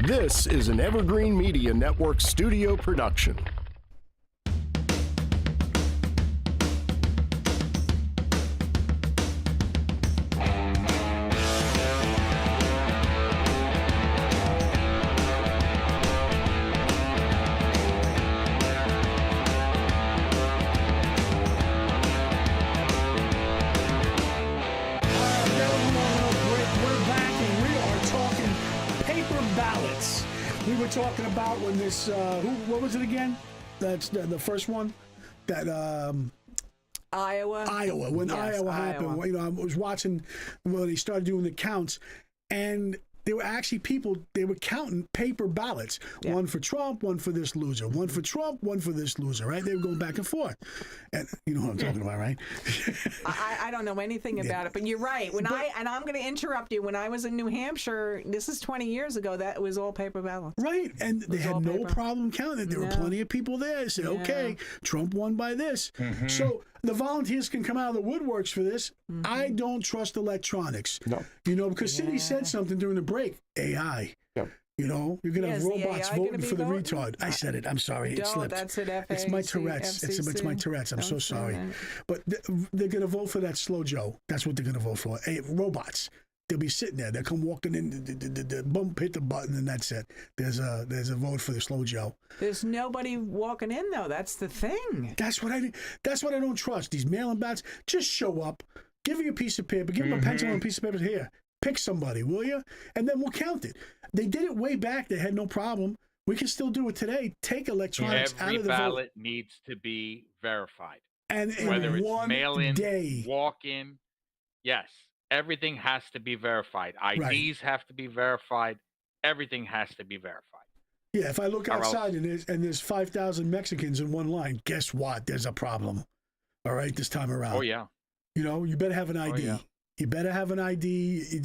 This is an Evergreen Media Network studio production. Talking about when this what was it again? That's the first one that Iowa. When Yes, Iowa happened, you know, I was watching when they started doing the counts, and there were actually people, they were counting paper ballots. Yeah. One for Trump, one for this loser. One for Trump, one for this loser, right? They were going back and forth. And you know what I'm talking about, right? I don't know anything about it, but you're right. I'm going to interrupt you. When I was in New Hampshire, this is 20 years ago, that was all paper ballots. Right. And they had no problem counting it. There were plenty of people there. They said, okay, Trump won by this. Mm-hmm. So the volunteers can come out of the woodworks for this. Mm-hmm. I don't trust electronics. No. You know, because Cindy said something during the break. AI. Yep. You know, you're going to have robots voting for the retard. I said it. I'm sorry. It slipped. That's it, FAC, it's my Tourette's. It's my Tourette's. I'm so sorry. But they're going to vote for that slow Joe. That's what they're going to vote for. Robots. They'll be sitting there. They'll come walking in, the bump, hit the button, and that's it. There's a vote for the slow Joe. There's nobody walking in, though. That's the thing. That's what I don't trust. These mail-in ballots, just show up, give me a piece of paper, give them a pencil and a piece of paper. Here, pick somebody, will you? And then we'll count it. They did it way back. They had no problem. We can still do it today. Take electronics out of the vote. Every ballot needs to be verified. And whether it's mail-in, walk-in, yes. Everything has to be verified. IDs have to be verified. Everything has to be verified. Yeah, if I look outside and there's 5,000 Mexicans in one line, guess what? There's a problem. All right, this time around. Oh, yeah. You know, you better have an ID. Oh, yeah. You better have an ID.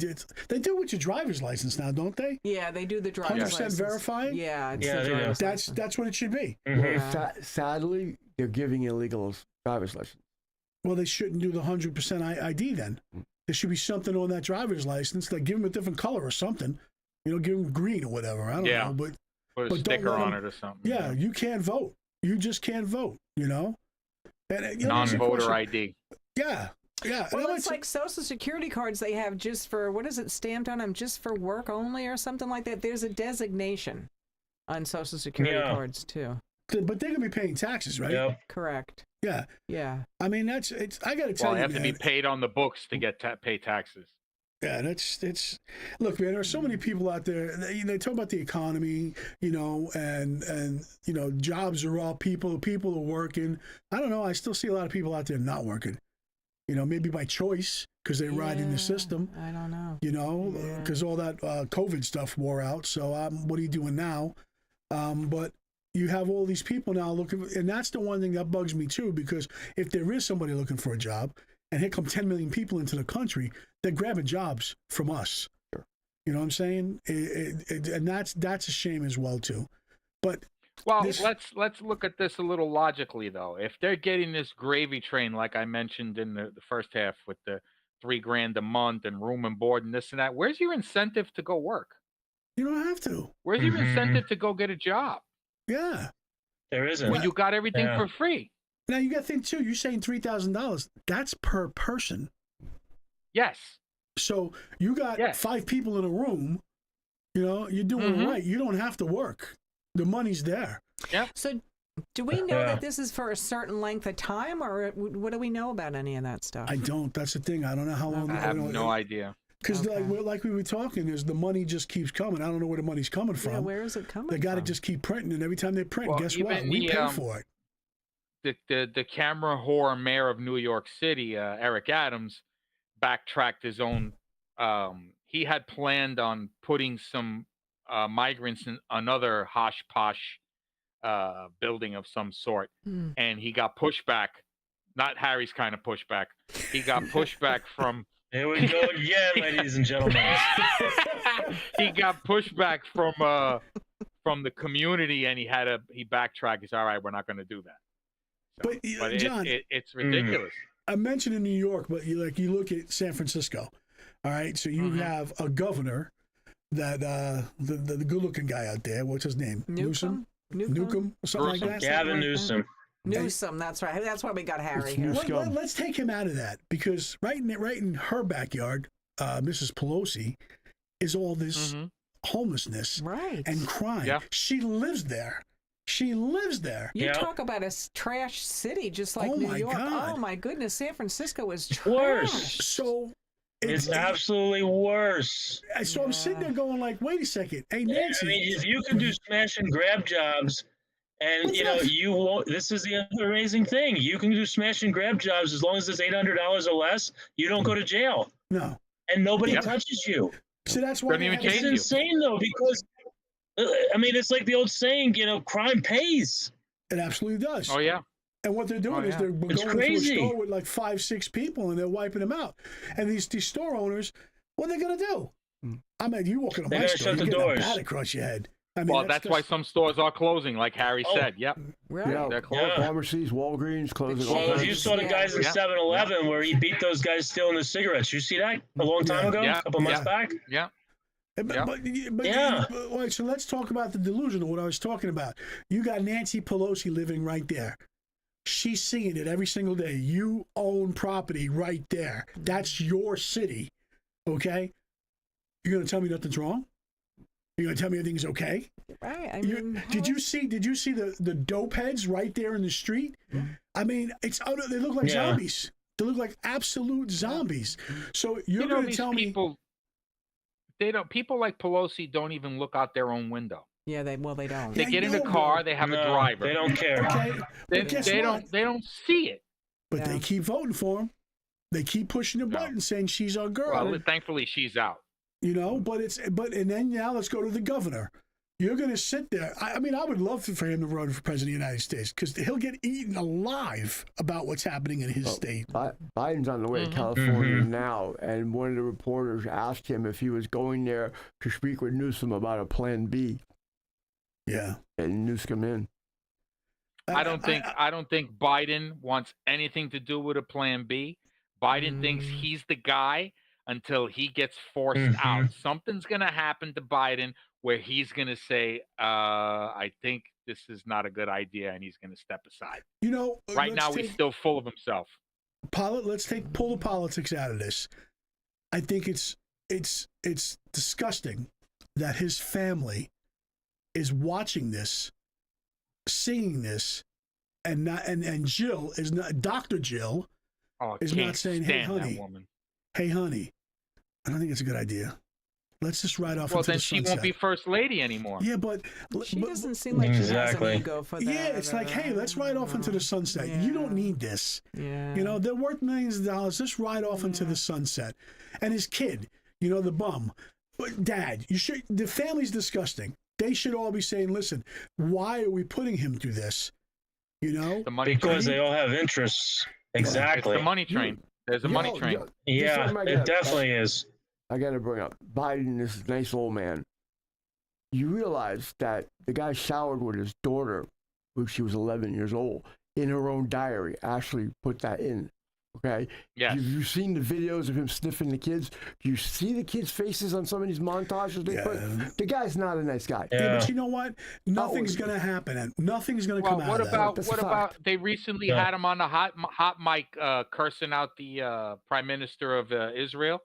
They do with your driver's license now, don't they? Yeah, they do the driver's 100% license. verified? Yeah, it's the driver's license. That's what it should be. Mm-hmm. Yeah. Sadly, they're giving illegal driver's license. Well, they shouldn't do the 100% ID then. There should be something on that driver's license, like give them a different color or something. You know, give them green or whatever. I don't know, but put a sticker on it or something. Yeah, you can't vote. You just can't vote. You know, and, non-voter ID. Yeah. Yeah. Well, it's like Social Security cards they have just for, what is it, stamped on them just for work only or something like that. There's a designation on Social Security cards too. But they're going to be paying taxes, right? Yep. Correct. Yeah. Yeah. I mean, I got to tell you, they have to be paid on the books to get pay taxes. Yeah, it's look, man, there are so many people out there, they talk about the economy, you know, and you know, jobs are all people are working. I don't know. I still see a lot of people out there not working. You know, maybe by choice because they ride in the system. I don't know. You know, because all that COVID stuff wore out. So what are you doing now? But you have all these people now looking, and that's the one thing that bugs me too, because if there is somebody looking for a job, and here come 10 million people into the country, they're grabbing jobs from us. Sure. You know what I'm saying? And that's a shame as well too. But let's look at this a little logically though. If they're getting this gravy train, like I mentioned in the first half, with the $3,000 a month and room and board and this and that, where's your incentive to go work? You don't have to. Where's your incentive to go get a job? Yeah. There isn't. When you got everything for free. Now you got to think too, you're saying $3,000. That's per person. Yes. So you got 5 people in a room, you know, you're doing it right. You don't have to work. The money's there. Yeah. So do we know that this is for a certain length of time, or what do we know about any of that stuff? I don't. That's the thing. I don't know how long. I have no idea. Because like we were talking, is the money just keeps coming. I don't know where the money's coming from. Yeah, where is it coming from? They got to just keep printing, and every time they print, guess what? We pay for it. The camera whore mayor of New York City, Eric Adams, backtracked his own. He had planned on putting some migrants in another hosh posh building of some sort, and he got pushback. Not Harry's kind of pushback. He got pushback from. Here we go again, ladies and gentlemen. He got pushback from the community, and he backtracked. He's all right. We're not going to do that. So, but John, it's ridiculous. I mentioned in New York, but you look at San Francisco. All right, so you have a governor the good-looking guy out there. What's his name? Newcomb? Newcomb, or something like Newsom. that. Gavin Newsom. Newsom, that's right. That's why we got Harry It's here. Newsom. Let's take him out of that, because right in her backyard, Mrs. Pelosi, is all this homelessness Right. and crime. Yeah. She lives there. She lives there. You Yeah. talk about a trash city just like Oh, New my York. God. Oh my goodness, San Francisco is trash. Worse. So It's absolutely worse. So I'm sitting there going like, wait a second, hey I Nancy. mean, if you can do smash and grab jobs, and What's you know that? you won't. This is the other amazing thing. You can do smash and grab jobs as long as it's $800 or less. You don't go to jail, No. and nobody Yep. touches you. So that's why Doesn't even they have- It's change you. insane though, because I mean, it's like the old saying, crime pays. it absolutely does. Oh yeah. And what they're doing Oh, is yeah. they're It's going crazy. into a store with like 5-6 people and they're wiping them out. And these store owners, what are they gonna do? I mean, you walk into They're my gonna store, shut you the get doors. a bat across your head. I mean, Well, that's why some stores are closing, like Harry Oh. said. Yep. Right. Yeah, They're closed. pharmacies, Walgreens, closing all Well, kinds you of- saw the guys in Yeah. 7-Eleven where he beat those guys stealing the cigarettes. You see that a long time ago, Yeah. a couple months Yeah. back? Yeah. But, Yeah. but Yeah. all right, so let's talk about the delusion of what I was talking about. You got Nancy Pelosi living right there. She's seeing it every single day. You own property right there. That's your city. Okay? You're gonna tell me nothing's wrong? You're gonna tell me everything's okay? Right. I You- mean, did you see the dope heads right there in the street? I mean, they look like Yeah. zombies. They look like absolute zombies. So you're You know, gonna these tell me people, they don't. People like Pelosi don't even look out their own window. Yeah, they don't. They I get in the know, car. but- They have No, a driver. They don't care. okay, They, but guess they what? don't. They don't see it. But Yeah. they keep voting for him. They keep pushing the No. button saying she's our girl. Well, thankfully she's out. You know, and then now let's go to the governor. You're going to sit there. I mean, I would love for him to run for president of the United States because he'll get eaten alive about what's happening in his state. Biden's on the way to California now, and one of the reporters asked him if he was going there to speak with Newsom about a Plan B, Yeah. and Newsom in. I don't think Biden wants anything to do with a Plan B. Biden thinks he's the guy until he gets forced out. Something's gonna happen to Biden where he's gonna say, "I think this is not a good idea," and he's gonna step aside. You know, Right now, he's still full of himself. let's pull the politics out of this. I think it's disgusting that his family is watching this, seeing this, and Jill is not Dr. Jill Oh, is can't not saying, "Hey, stand honey, that woman. hey, honey, I don't think it's a good idea. Let's just ride off Well, into then the she sunset." won't be first lady anymore. Yeah, but She but- doesn't seem like she has Exactly. an ego for that. yeah, it's like, hey, let's ride off into the sunset. You don't need this. Yeah. You know, they're worth millions of dollars. Just ride off into the sunset. And his kid, the bum. But Dad, the family's disgusting. They should all be saying, listen, why are we putting him through this? You know? The money Because train. they all have interests. It's Exactly. the money train. There's a money train. Yeah, something I it got- definitely is. I got to bring up Biden, this nice old man. You realize that the guy showered with his daughter when she was 11 years old in her own diary. Ashley put that in. Okay. Yes. Have you seen the videos of him sniffing the kids? Do you see the kids' faces on some of these montages they put? The guy's not a nice guy. Yeah, Yeah. but you know what? Nothing's going to happen. And nothing's going to Well, come out what of about That's a what fact. about they recently Yeah. had him on the hot mic cursing out the prime minister of Israel?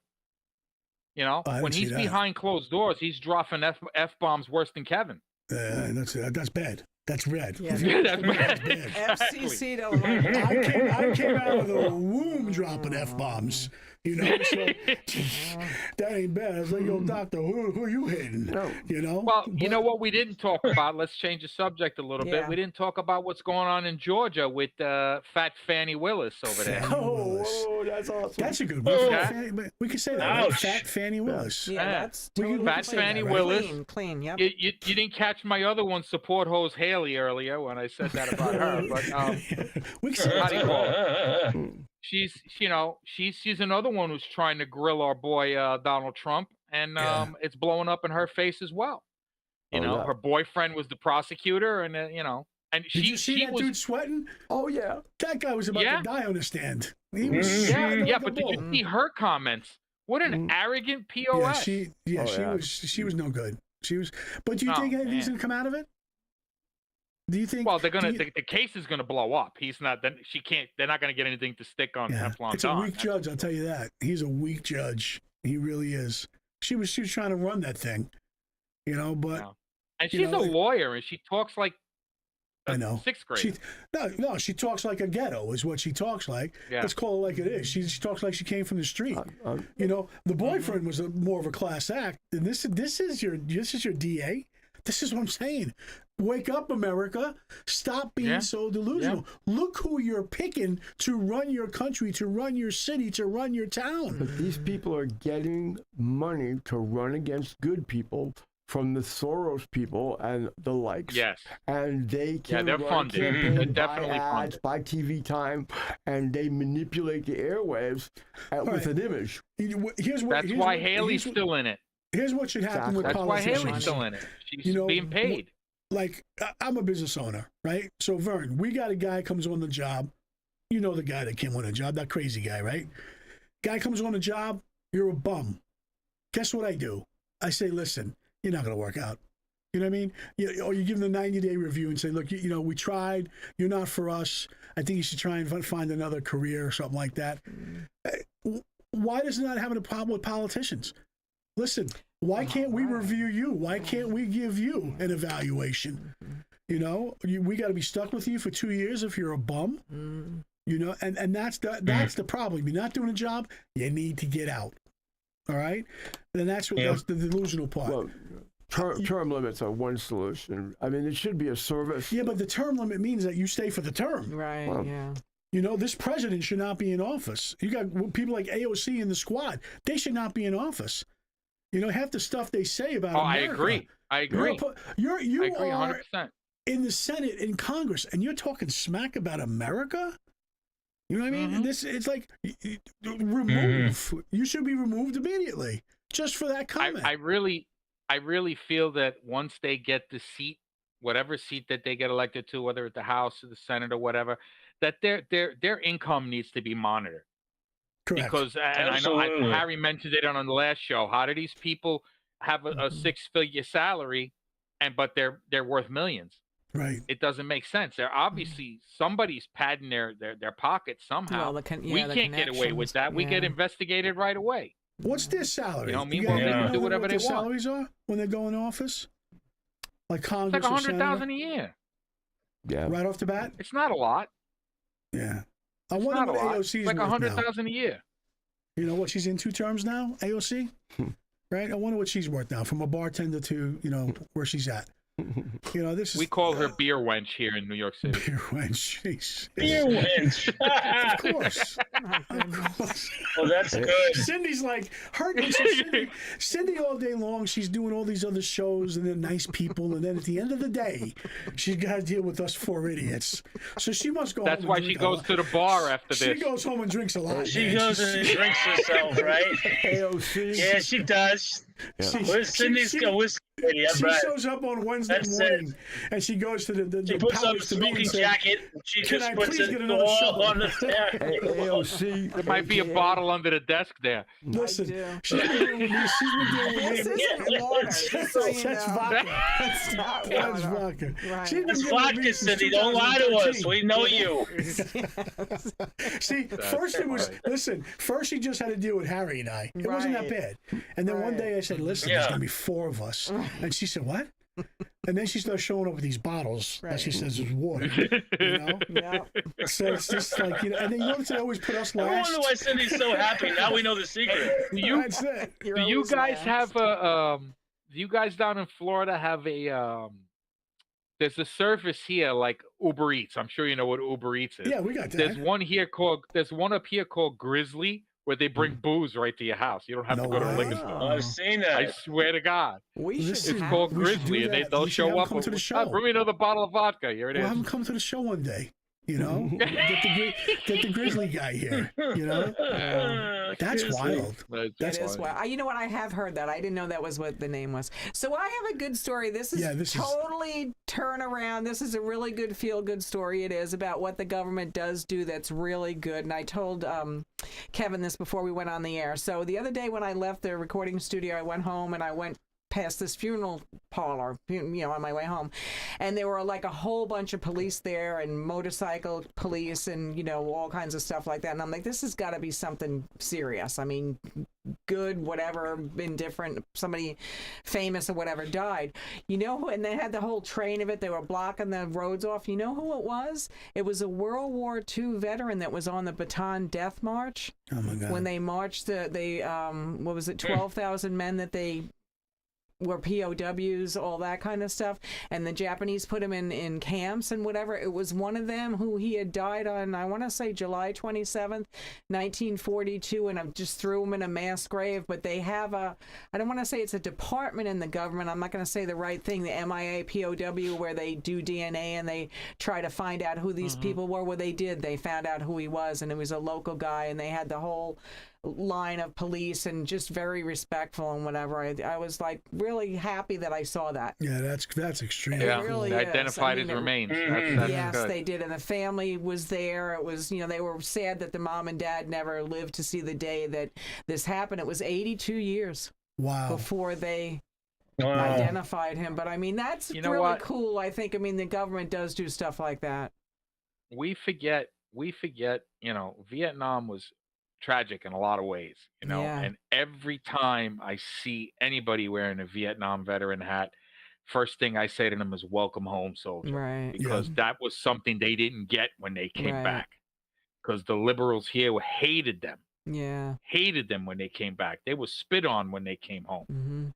You know, I when didn't see he's that. behind closed doors, he's dropping f bombs worse than Kevin. that. That's bad. That's red. Yeah. That's bad. FCC don't like it. I came out of the womb dropping F-bombs. So that ain't bad. I was like, yo, doctor, who you hitting? No. Well, you But- know what we didn't talk about? Let's change the subject a little Yeah. bit. We didn't talk about what's going on in Georgia with Fat Fannie Willis over there. Fannie Oh, Willis. whoa, that's awesome. That's a good one. Okay. We can say that. Right? Ouch. Fat Fannie Willis. Yeah, Yeah. that's We can- totally Fat clean. Fannie Willis. Clean, yep. You didn't catch my other one, support hose Haley, earlier when I said that about her. But we can say how do you that. call it? She's another one who's trying to grill our boy Donald Trump, and Yeah. it's blowing up in her face as well. Oh, yeah. Her boyfriend was the prosecutor, and and Did she you see that was dude sweating? Oh, yeah. That guy was about Yeah. to die on the stand. He was Mhm. yeah, sweating yeah. like a But did bull. you see her comments What an arrogant POS. She was no good. She was. But do you think anything's gonna come out of it? Do you think? Well, they're gonna. The case is gonna blow up. He's not. Then she can't. They're not gonna get anything to stick on Teflon It's Don. a weak judge. I'll tell you that. He's a weak judge. He really is. She was trying to run that thing, But and she's a lawyer, and she talks like I know. Sixth grade. She talks like a ghetto is what she talks like. Yeah. Let's call it like it is. She talks like she came from the street. The boyfriend was more of a class act. And this is your DA. This is what I'm saying. Wake up, America. Stop being so delusional. Yeah. Look who you're picking to run your country, to run your city, to run your town. But these people are getting money to run against good people from the Soros people and the likes. Yes. And they can they're funded. They're definitely buy ads, buy TV time, and they manipulate the airwaves with an image. That's why Haley's still in it. Here's what should happen with politicians. That's why Haley's still in it. She's being paid. Like, I'm a business owner, right? So, Vern, we got a guy comes on the job. You know the guy that came on the job, that crazy guy, right? Guy comes on the job, you're a bum. Guess what I do? I say, listen, you're not going to work out. You know what I mean? Or you give them the 90-day review and say, look, we tried. You're not for us. I think you should try and find another career or something like that. Why does it not having a problem with politicians? Listen, why can't we review you? Why can't we give you an evaluation? We got to be stuck with you for 2 years if you're a bum. And that's the problem. You're not doing a job. You need to get out. All right, then that's the delusional part. Well, term limits are one solution. I mean, it should be a service. Yeah, but the term limit means that you stay for the term. Right. Well, yeah. This president should not be in office. You got people like AOC in the squad. They should not be in office. Half the stuff they say about America. I agree. You I agree are 100%. in the Senate, in Congress, and you're talking smack about America? You know what I mean? Mm-hmm. It's like, remove. You should be removed immediately, just for that comment. I really feel that once they get the seat, whatever seat that they get elected to, whether it's the House or the Senate or whatever, that their income needs to be monitored. Correct. Because, and I know Harry mentioned it on the last show. How do these people have a six-figure salary, but they're worth millions? Right. It doesn't make sense. They're obviously somebody's padding their pockets somehow. Well, we can't get away with that. We get investigated right away. What's their salary? Meanwhile, they can do whatever they want. Salaries are when they go in office, like Congress. It's like $100,000 a year. Yeah. Right off the bat. It's not a lot. Yeah. I wonder what AOC's it's like $100,000 a year. You know what she's in 2 terms now, AOC? Right? I wonder what she's worth now, from a bartender to, where she's at. This is. We call her beer wench here in New York City. Beer wench. Jeez. Beer wench. Of course. Of course. Well, that's good. Cindy's like, Cindy all day long, she's doing all these other shows and they're nice people. And then at the end of the day, she's got to deal with us 4 idiots. So she must go That's home. why she goes to the bar after this. She goes home and drinks a lot. She goes and drinks herself, right? AOC. Yeah, she does. Yeah. Where's Cindy's whiskey? Yeah, she right. shows up on Wednesday morning and she goes to the She puts on a powers to be and smoking says, jacket. She "Can just I puts please it get another all show?" on the AOC. There might be a bottle under the desk there. Listen, do. she's been dealing with me. This isn't water. Just so you That's know. vodka. That's not That's water. vodka. Right. She's been It's dealing with me vodka, since Cindy. Don't lie to us. 2013. We know you. See, first it was, listen, first she just had to deal with Harry and I. It wasn't that Right. bad. And then one Right. day I said, listen, there's going to be 4 of us. And she said, what? And then she starts showing up with these bottles that she says is water. Yeah. So it's just like, and then you notice they always put us I last. wonder why Cindy's so happy. Now we know the secret. That's it. You're Do you always guys last. have a do you guys down in Florida have a there's a service here like Uber Eats. I'm sure you know what Uber Eats is. Yeah, we got that. There's one up here called Grizzly where they bring booze right to your house. You don't have to No go to a way. liquor store. I've seen that. I swear to God. We should Listen, It's have called we should do Grizzly, and that. they'll We should have show them up. come to the show. Bring me another bottle of vodka. Here it is. Well, have him come to the show one day. Get the Grizzly guy here. That's wild. That's It is wild. You know what? I have heard that. I didn't know that was what the name was. So I have a good story. This is totally turn around. This is a really good feel-good story. It is about what the government does do that's really good. And I told Kevin this before we went on the air. So the other day when I left the recording studio, I went home and I went past this funeral parlor, on my way home, and there were like a whole bunch of police there and motorcycle police and all kinds of stuff like that. And I'm like, this has got to be something serious. I mean, good, whatever, indifferent, somebody famous or whatever died. And they had the whole train of it. They were blocking the roads off. You know who it was? It was a World War II veteran that was on the Bataan Death March. Oh my God! When they marched, what was it? 12,000 men that they were POWs, all that kind of stuff, and the Japanese put him in camps and whatever. It was one of them who he had died on, I want to say July 27th, 1942, and I just threw him in a mass grave. But they have I don't want to say it's a department in the government, I'm not going to say the right thing, the MIA POW, where they do DNA and they try to find out who these people were. Well, they found out who he was, and it was a local guy, and they had the whole line of police and just very respectful and whatever. I was like really happy that I saw that. Yeah, that's extreme. Yeah, really they is. identified his remains. That's Yes, good. they did, and the family was there. It was, they were sad that the mom and dad never lived to see the day that this happened. It was 82 years before they identified him. But I mean, that's really cool. I think. I mean, the government does do stuff like that. We forget. Vietnam was tragic in a lot of ways, Yeah. and every time I see anybody wearing a Vietnam veteran hat, first thing I say to them is welcome home, soldier. Right. Because that was something they didn't get when they came Right. back, because the liberals here hated them when they came back. They were spit on when they came home. Mm-hmm.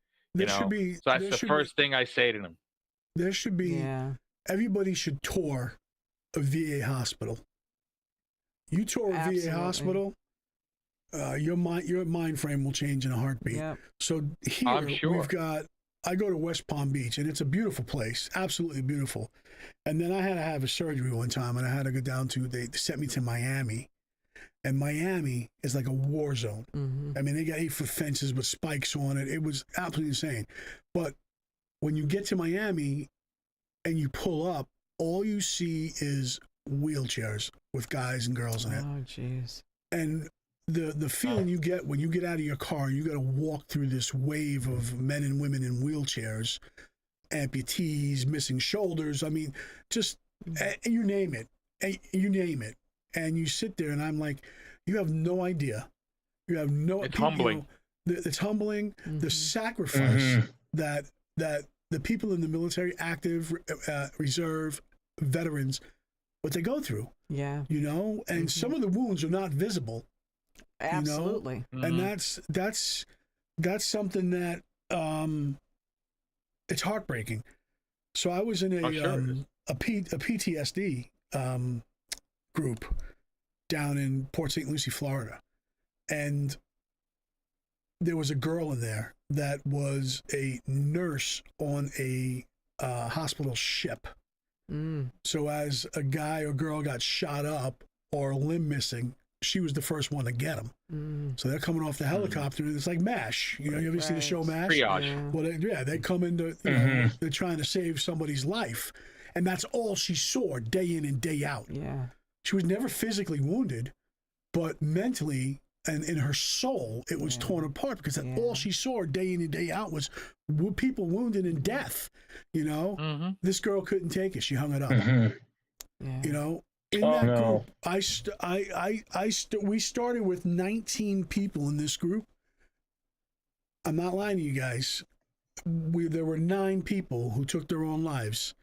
So that's the first thing I say to them. There should be everybody should tour a VA hospital. You tour a VA hospital, your mind frame will change in a heartbeat. Yep. So here I'm sure. I go to West Palm Beach, and it's a beautiful place, absolutely beautiful. And then I had to have a surgery one time, and I had to go down they sent me to Miami. And Miami is like a war zone. Mm-hmm. I mean, they got 8-foot fences with spikes on it. It was absolutely insane. But when you get to Miami and you pull up, all you see is wheelchairs with guys and girls in it. Oh, jeez. And the feeling you get when you get out of your car, you got to walk through this wave of men and women in wheelchairs, amputees, missing shoulders. I mean, just you name it. And you sit there, and I'm like, you have no idea. You have no. It's humbling. It's humbling. Mm-hmm. The sacrifice that the people in the military, active, reserve, veterans, what they go through. Yeah. And some of the wounds are not visible. Absolutely. And that's something that it's heartbreaking. So I was in a PTSD group down in Port St. Lucie, Florida, and there was a girl in there that was a nurse on a hospital ship. So as a guy or girl got shot up or a limb missing, she was the first one to get them. So they're coming off the helicopter, and it's like MASH. You ever see the show MASH? Triage. Yeah. Well, they come into, they're trying to save somebody's life. And that's all she saw day in and day out. Yeah. She was never physically wounded, but mentally and in her soul, it was torn apart because that's all she saw day in and day out was people wounded and death. This girl couldn't take it. She hung it up. Yeah. In that group, we started with 19 people in this group. I'm not lying to you guys. There were 9 people who took their own lives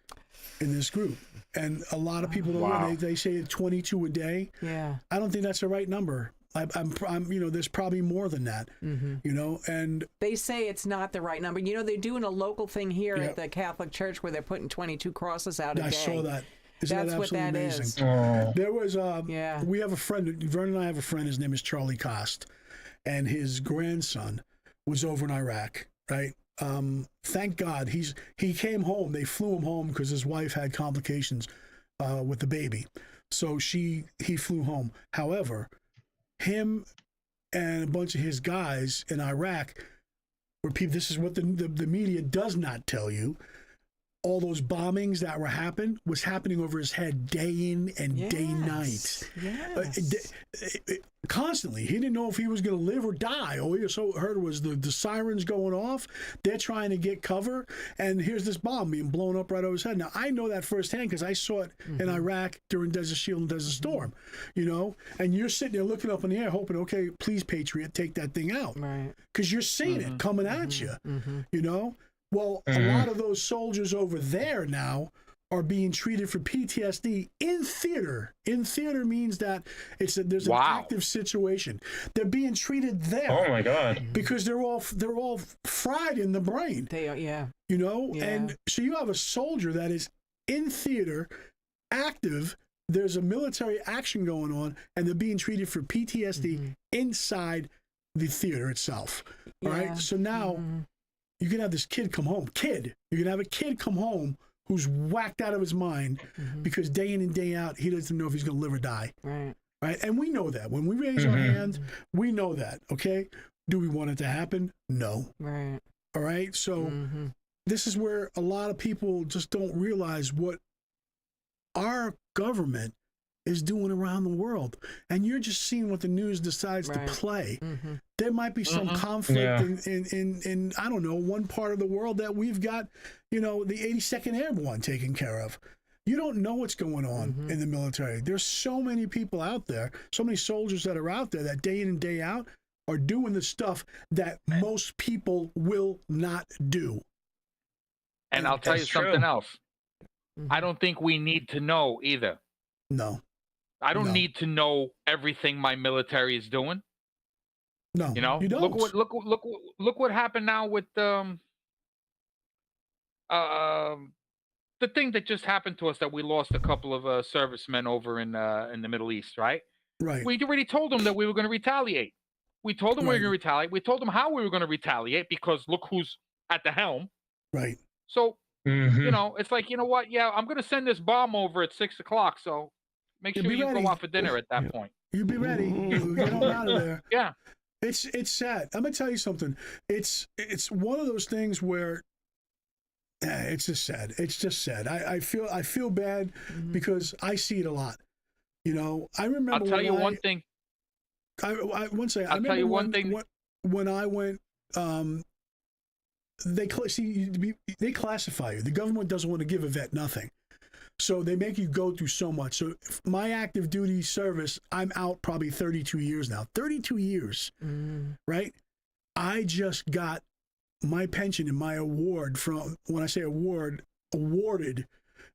in this group, and a lot of people they say 22 a day. Yeah. I don't think that's the right number. I'm there's probably more than that. And they say it's not the right number. They're doing a local thing here at the Catholic Church where they're putting 22 crosses out a day. I saw that. That's that what that amazing? is. There was we have a friend. Vern and I have a friend. His name is Charlie Cost, and his grandson was over in Iraq. Right. Thank God he came home. They flew him home because his wife had complications with the baby, so he flew home. However, him and a bunch of his guys in Iraq were people. This is what the media does not tell you. all those bombings that were happening over his head day in and day night. Yes. Constantly. He didn't know if he was going to live or die. All he heard was the sirens going off. They're trying to get cover, and here's this bomb being blown up right over his head. Now, I know that firsthand because I saw it in Iraq during Desert Shield and Desert Storm, you know? And you're sitting there looking up in the air hoping, okay, please, Patriot, take that thing out. Right. Because you're seeing it coming at you, you know? Well, a lot of those soldiers over there now are being treated for PTSD in theater. In theater means that there's an active situation. They're being treated there. Oh my God! Because they're all fried in the brain. They are, yeah. You know, and so you have a soldier that is in theater, active. There's a military action going on, and they're being treated for PTSD inside the theater itself. All right. So now you can have this kid come home. You can have a kid come home who's whacked out of his mind because day in and day out, he doesn't know if he's going to live or die. Right. Right. And we know that. When we raise our hand, we know that. Okay. Do we want it to happen? No. Right. All right. So this is where a lot of people just don't realize what our government is doing around the world. And you're just seeing what the news decides to play. There might be some conflict in I don't know, one part of the world that we've got, you know, the 82nd Airborne taken care of. You don't know what's going on in the military. There's so many people out there, so many soldiers that are out there that day in and day out are doing the stuff that most people will not do. And I'll tell you something else. I don't think we need to know either. No. I don't need to know everything my military is doing. No, you know, you don't. Look what happened now with the thing that just happened to us, that we lost a couple of servicemen over in the Middle East, right? Right. We already told them that we were going to retaliate. We told them we were going to retaliate. We told them how we were going to retaliate because look who's at the helm. Right. So you know, it's like, you know what? Yeah, I'm going to send this bomb over at 6 o'clock. So make sure you go out for dinner at that point. You be ready. Get on out of there. Yeah. It's sad. I'm gonna tell you something. It's one of those things where it's just sad. It's just sad. I feel bad because I see it a lot. You know, I remember. I'll tell you one thing. I tell you one thing. When I went, they classify you. The government doesn't want to give a vet nothing. So they make you go through so much. So my active duty service, I'm out probably 32 years now. 32 years, right? I just got my pension and my award from, when I say award, awarded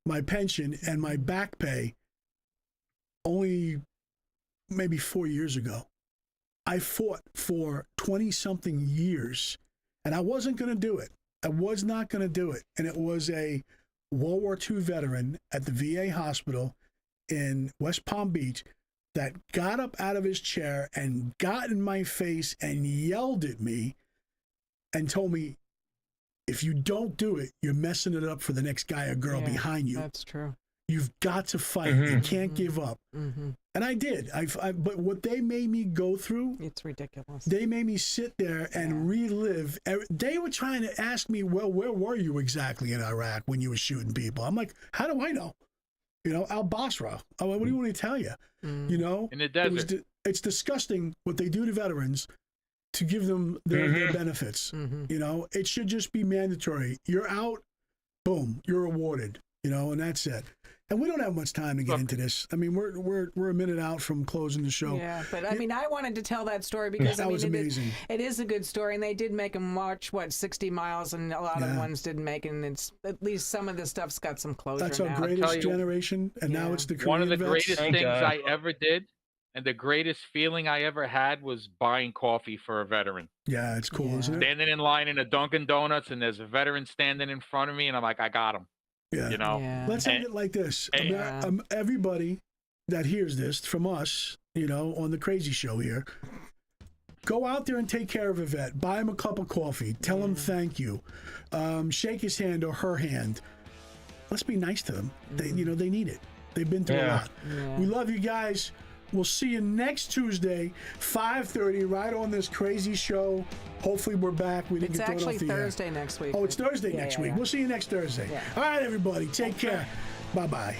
my pension and my back pay only maybe 4 years ago. I fought for 20-something years, and I wasn't going to do it. I was not going to do it. And it was a World War II veteran at the VA hospital in West Palm Beach that got up out of his chair and got in my face and yelled at me and told me, if you don't do it, you're messing it up for the next guy or girl behind you. That's true. You've got to fight. You can't give up. And I did. But what they made me go through, it's ridiculous. They made me sit there and relive. They were trying to ask me, well, where were you exactly in Iraq when you were shooting people? I'm like, how do I know? You know, Al Basra. What do you want me to tell you? You know, in the desert. It's disgusting what they do to veterans to give them their benefits. You know, it should just be mandatory. You're out, boom, you're awarded. You know, and that's it. And we don't have much time to get into this. I mean, we're a minute out from closing the show. Yeah, but I mean, I wanted to tell that story because that was amazing. It is a good story, and they did make them march 60 miles, and a lot of the ones didn't make it. And it's at least some of the stuff's got some closure. That's our now. greatest generation, and now it's the Korean one of the vets. greatest things I ever did, and the greatest feeling I ever had was buying coffee for a veteran. Yeah, it's cool, isn't it? Standing in line in a Dunkin' Donuts, and there's a veteran standing in front of me, and I'm like, I got him. Yeah. You know, let's end it like this. Everybody that hears this from us, you know, on the Crazy Show here, go out there and take care of a vet. Buy him a cup of coffee. Tell him thank you. Shake his hand or her hand. Let's be nice to them. They, you know, they need it. They've been through a lot. We love you guys. We'll see you next Tuesday, 5:30, right on this crazy show. Hopefully we're back. We didn't It's get thrown actually off the air. Thursday next week. Oh, it's Thursday Yeah, next yeah, week. yeah. We'll see you next Thursday. Yeah. All right, everybody. Take care. Bye-bye.